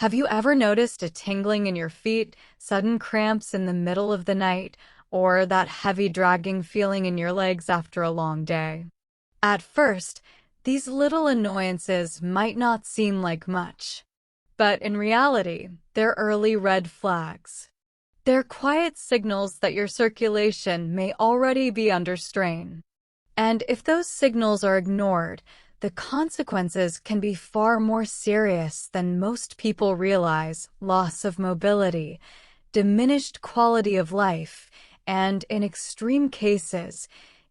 Have you ever noticed a tingling in your feet, sudden cramps in the middle of the night, or that heavy dragging feeling in your legs after a long day? At first, these little annoyances might not seem like much, but in reality, they're early red flags. They're quiet signals that your circulation may already be under strain. And if those signals are ignored, the consequences can be far more serious than most people realize: loss of mobility, diminished quality of life, and in extreme cases,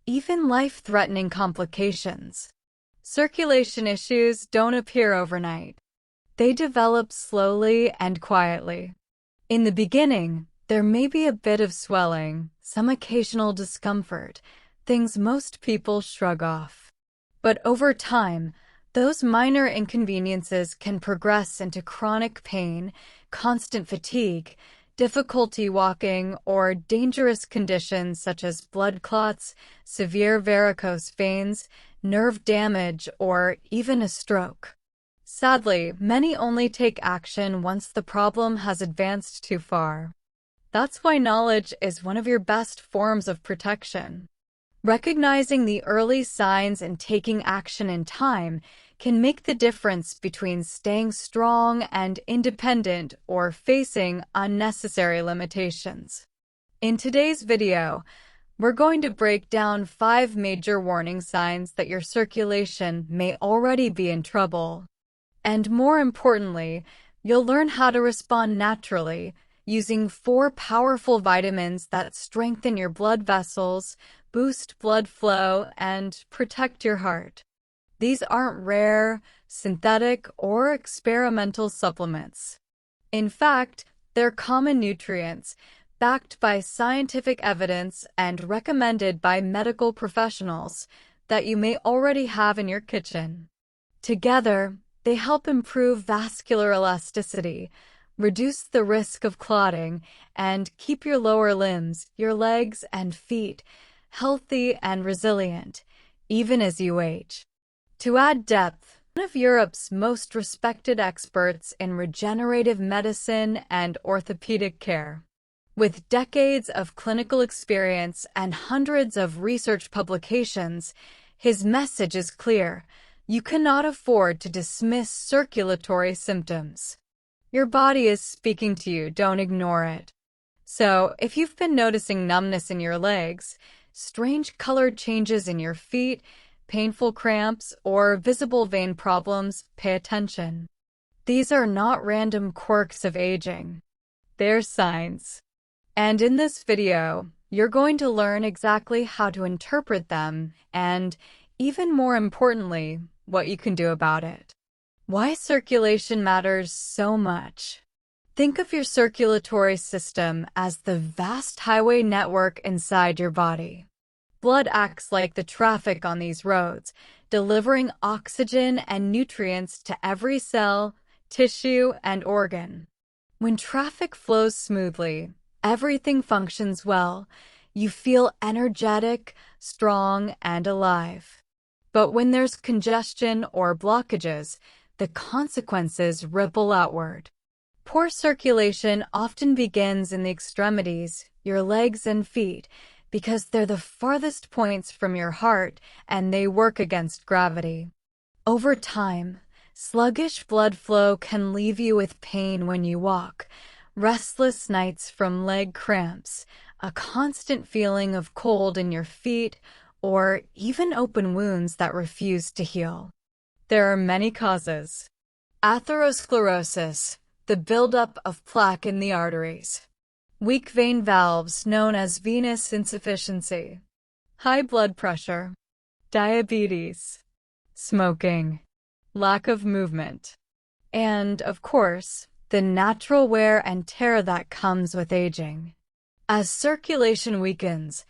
even life-threatening complications. Circulation issues don't appear overnight. They develop slowly and quietly. In the beginning, there may be a bit of swelling, some occasional discomfort, things most people shrug off. But over time, those minor inconveniences can progress into chronic pain, constant fatigue, difficulty walking, or dangerous conditions such as blood clots, severe varicose veins, nerve damage, or even a stroke. Sadly, many only take action once the problem has advanced too far. That's why knowledge is one of your best forms of protection. Recognizing the early signs and taking action in time can make the difference between staying strong and independent or facing unnecessary limitations. In today's video, we're going to break down 5 major warning signs that your circulation may already be in trouble. And more importantly, you'll learn how to respond naturally, using 4 powerful vitamins that strengthen your blood vessels, boost blood flow, and protect your heart. These aren't rare, synthetic, or experimental supplements. In fact, they're common nutrients, backed by scientific evidence and recommended by medical professionals that you may already have in your kitchen. Together, they help improve vascular elasticity, reduce the risk of clotting, and keep your lower limbs, your legs and feet, healthy and resilient, even as you age. To add depth, one of Europe's most respected experts in regenerative medicine and orthopedic care. With decades of clinical experience and hundreds of research publications, his message is clear: you cannot afford to dismiss circulatory symptoms. Your body is speaking to you, don't ignore it. So, if you've been noticing numbness in your legs, strange color changes in your feet, painful cramps, or visible vein problems, pay attention. These are not random quirks of aging. They're signs. And in this video, you're going to learn exactly how to interpret them and, even more importantly, what you can do about it. Why circulation matters so much. Think of your circulatory system as the vast highway network inside your body. Blood acts like the traffic on these roads, delivering oxygen and nutrients to every cell, tissue, and organ. When traffic flows smoothly, everything functions well. You feel energetic, strong, and alive. But when there's congestion or blockages, the consequences ripple outward. Poor circulation often begins in the extremities, your legs and feet, because they're the farthest points from your heart and they work against gravity. Over time, sluggish blood flow can leave you with pain when you walk, restless nights from leg cramps, a constant feeling of cold in your feet, or even open wounds that refuse to heal. There are many causes. Atherosclerosis, the buildup of plaque in the arteries. Weak vein valves known as venous insufficiency. High blood pressure. Diabetes. Smoking. Lack of movement. And, of course, the natural wear and tear that comes with aging. As circulation weakens,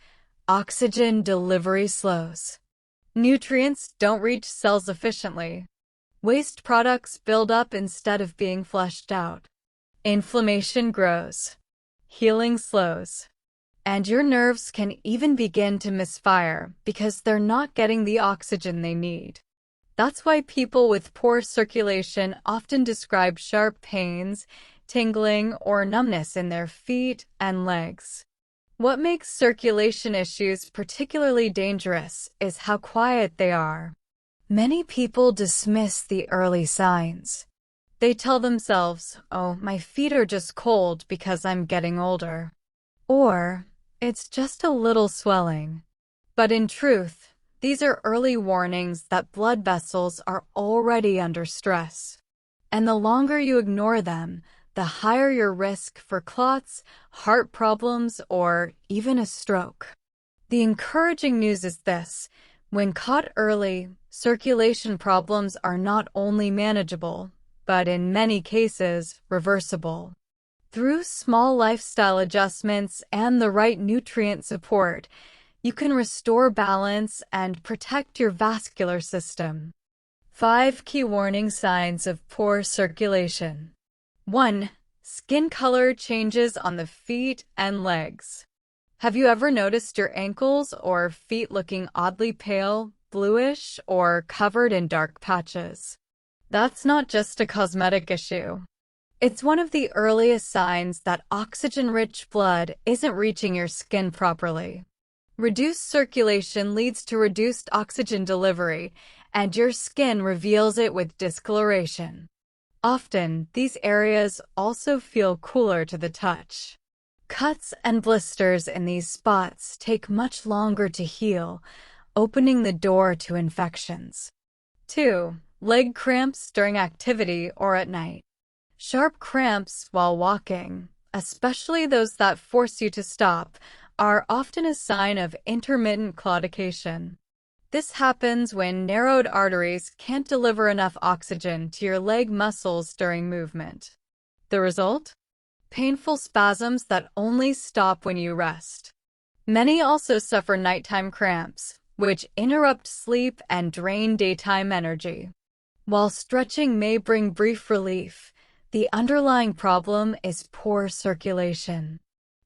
oxygen delivery slows. Nutrients don't reach cells efficiently. Waste products build up instead of being flushed out. Inflammation grows. Healing slows. And your nerves can even begin to misfire because they're not getting the oxygen they need. That's why people with poor circulation often describe sharp pains, tingling, or numbness in their feet and legs. What makes circulation issues particularly dangerous is how quiet they are. Many people dismiss the early signs. They tell themselves, "Oh, my feet are just cold because I'm getting older." Or, "It's just a little swelling." But in truth, these are early warnings that blood vessels are already under stress. And the longer you ignore them, the higher your risk for clots, heart problems, or even a stroke. The encouraging news is this: when caught early, circulation problems are not only manageable, but in many cases, reversible. Through small lifestyle adjustments and the right nutrient support, you can restore balance and protect your vascular system. 5 key warning signs of poor circulation. 1. Skin color changes on the feet and legs. Have you ever noticed your ankles or feet looking oddly pale, bluish, or covered in dark patches? That's not just a cosmetic issue. It's one of the earliest signs that oxygen-rich blood isn't reaching your skin properly. Reduced circulation leads to reduced oxygen delivery, and your skin reveals it with discoloration. Often, these areas also feel cooler to the touch. Cuts and blisters in these spots take much longer to heal, opening the door to infections. 2. Leg cramps during activity or at night. Sharp cramps while walking, especially those that force you to stop, are often a sign of intermittent claudication. This happens when narrowed arteries can't deliver enough oxygen to your leg muscles during movement. The result? Painful spasms that only stop when you rest. Many also suffer nighttime cramps, which interrupt sleep and drain daytime energy. While stretching may bring brief relief, the underlying problem is poor circulation.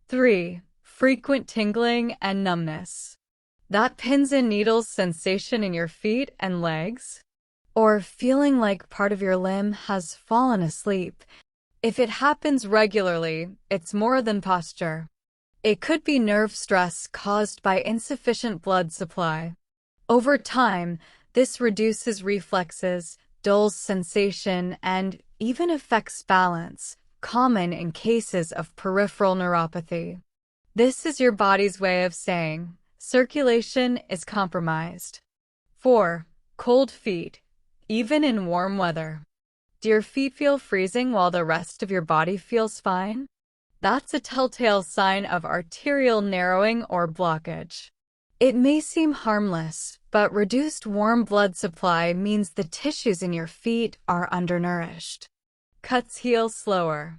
3. Frequent tingling and numbness. That pins and needles sensation in your feet and legs? Or feeling like part of your limb has fallen asleep? If it happens regularly, it's more than posture. It could be nerve stress caused by insufficient blood supply. Over time, this reduces reflexes, dulls sensation, and even affects balance, common in cases of peripheral neuropathy. This is your body's way of saying, circulation is compromised. 4. Cold feet, even in warm weather. Do your feet feel freezing while the rest of your body feels fine? That's a telltale sign of arterial narrowing or blockage. It may seem harmless, but reduced warm blood supply means the tissues in your feet are undernourished. Cuts heal slower.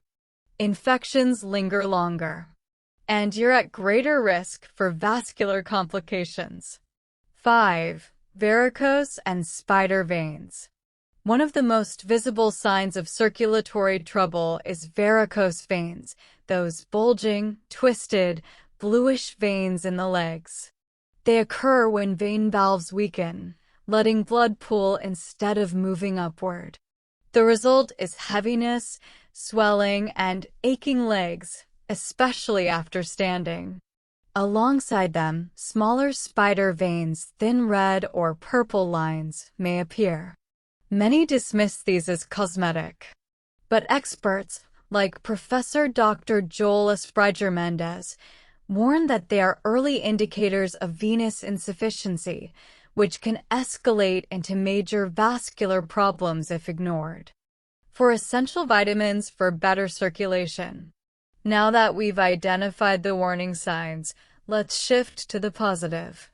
Infections linger longer. And you're at greater risk for vascular complications. 5. Varicose and spider veins. One of the most visible signs of circulatory trouble is varicose veins, those bulging, twisted, bluish veins in the legs. They occur when vein valves weaken, letting blood pool instead of moving upward. The result is heaviness, swelling, and aching legs, especially after standing. Alongside them, smaller spider veins, thin red or purple lines, may appear. Many dismiss these as cosmetic. But experts, like Professor Dr. Joel Mendez, warn that they are early indicators of venous insufficiency, which can escalate into major vascular problems if ignored. For essential vitamins for better circulation. Now that we've identified the warning signs, let's shift to the positive.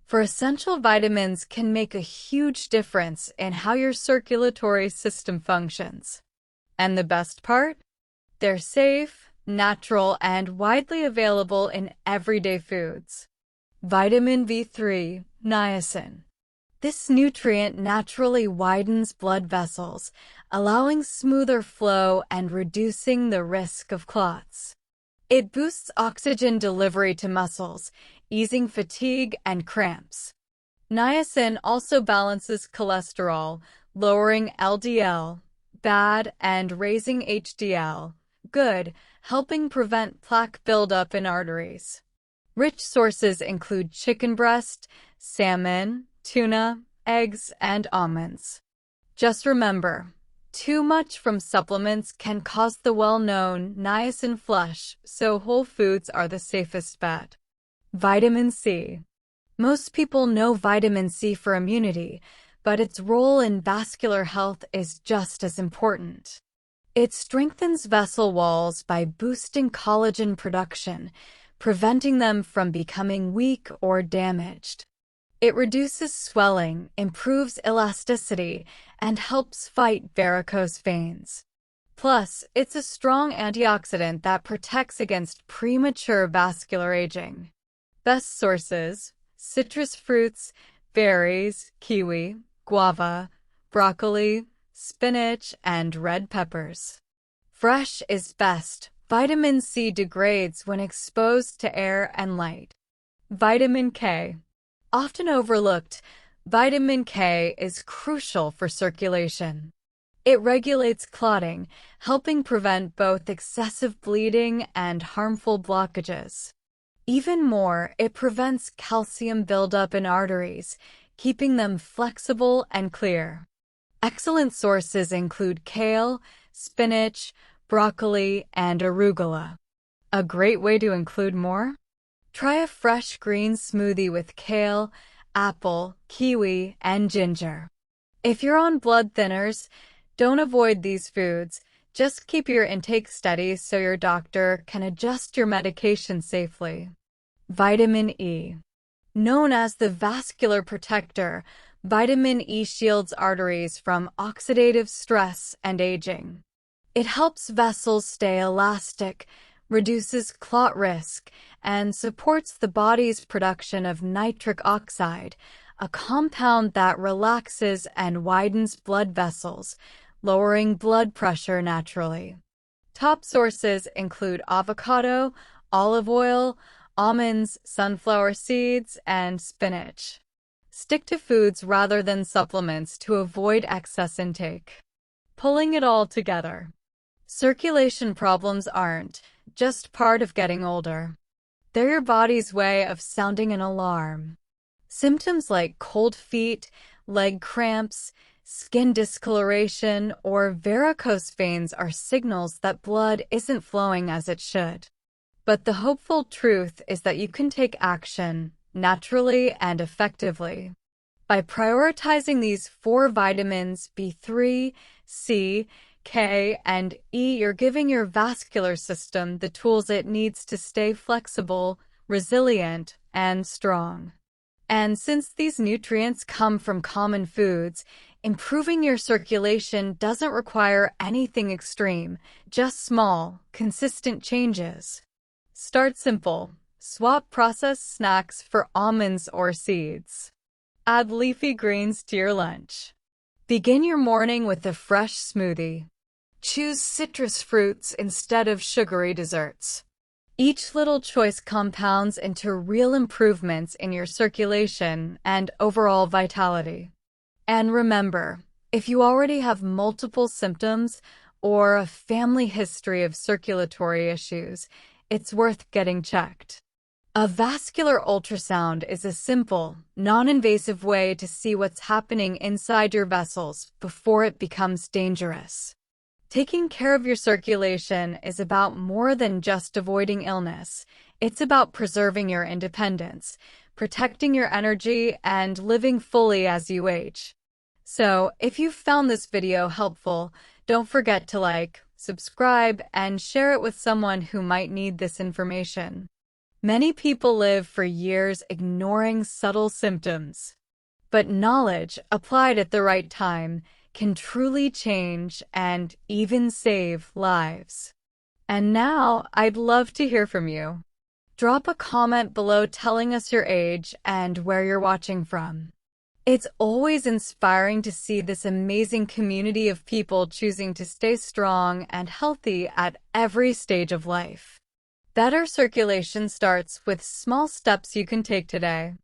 For essential vitamins can make a huge difference in how your circulatory system functions. And the best part? They're safe, natural, and widely available in everyday foods. Vitamin B3, niacin. This nutrient naturally widens blood vessels, allowing smoother flow and reducing the risk of clots. It boosts oxygen delivery to muscles, easing fatigue and cramps. Niacin also balances cholesterol, lowering LDL, bad, and raising HDL, good, helping prevent plaque buildup in arteries. Rich sources include chicken breast, salmon, tuna, eggs, and almonds. Just remember, too much from supplements can cause the well-known niacin flush, so whole foods are the safest bet. Vitamin C. Most people know vitamin C for immunity, but its role in vascular health is just as important. It strengthens vessel walls by boosting collagen production, preventing them from becoming weak or damaged. It reduces swelling, improves elasticity, and helps fight varicose veins. Plus, it's a strong antioxidant that protects against premature vascular aging. Best sources: citrus fruits, berries, kiwi, guava, broccoli, spinach, and red peppers. Fresh is best. Vitamin C degrades when exposed to air and light. Vitamin K. Often overlooked, vitamin K is crucial for circulation. It regulates clotting, helping prevent both excessive bleeding and harmful blockages. Even more, it prevents calcium buildup in arteries, keeping them flexible and clear. Excellent sources include kale, spinach, broccoli, and arugula. A great way to include more? Try a fresh green smoothie with kale, apple, kiwi, and ginger. If you're on blood thinners, don't avoid these foods. Just keep your intake steady so your doctor can adjust your medication safely. Vitamin E. Known as the vascular protector, vitamin E shields arteries from oxidative stress and aging. It helps vessels stay elastic, reduces clot risk, and supports the body's production of nitric oxide, a compound that relaxes and widens blood vessels, lowering blood pressure naturally. Top sources include avocado, olive oil, almonds, sunflower seeds, and spinach. Stick to foods rather than supplements to avoid excess intake. Pulling it all together. Circulation problems aren't just part of getting older. They're your body's way of sounding an alarm. Symptoms like cold feet, leg cramps, skin discoloration, or varicose veins are signals that blood isn't flowing as it should. But the hopeful truth is that you can take action naturally and effectively. By prioritizing these 4 vitamins, B3, C, K, and E, you're giving your vascular system the tools it needs to stay flexible, resilient, and strong. And since these nutrients come from common foods, improving your circulation doesn't require anything extreme, just small, consistent changes. Start simple. Swap processed snacks for almonds or seeds. Add leafy greens to your lunch. Begin your morning with a fresh smoothie. Choose citrus fruits instead of sugary desserts. Each little choice compounds into real improvements in your circulation and overall vitality. And remember, if you already have multiple symptoms or a family history of circulatory issues, it's worth getting checked. A vascular ultrasound is a simple, non-invasive way to see what's happening inside your vessels before it becomes dangerous. Taking care of your circulation is about more than just avoiding illness. It's about preserving your independence, protecting your energy, and living fully as you age. So, if you found this video helpful, don't forget to like, subscribe, and share it with someone who might need this information. Many people live for years ignoring subtle symptoms. But knowledge, applied at the right time, can truly change and even save lives. And now, I'd love to hear from you. Drop a comment below telling us your age and where you're watching from. It's always inspiring to see this amazing community of people choosing to stay strong and healthy at every stage of life. Better circulation starts with small steps you can take today.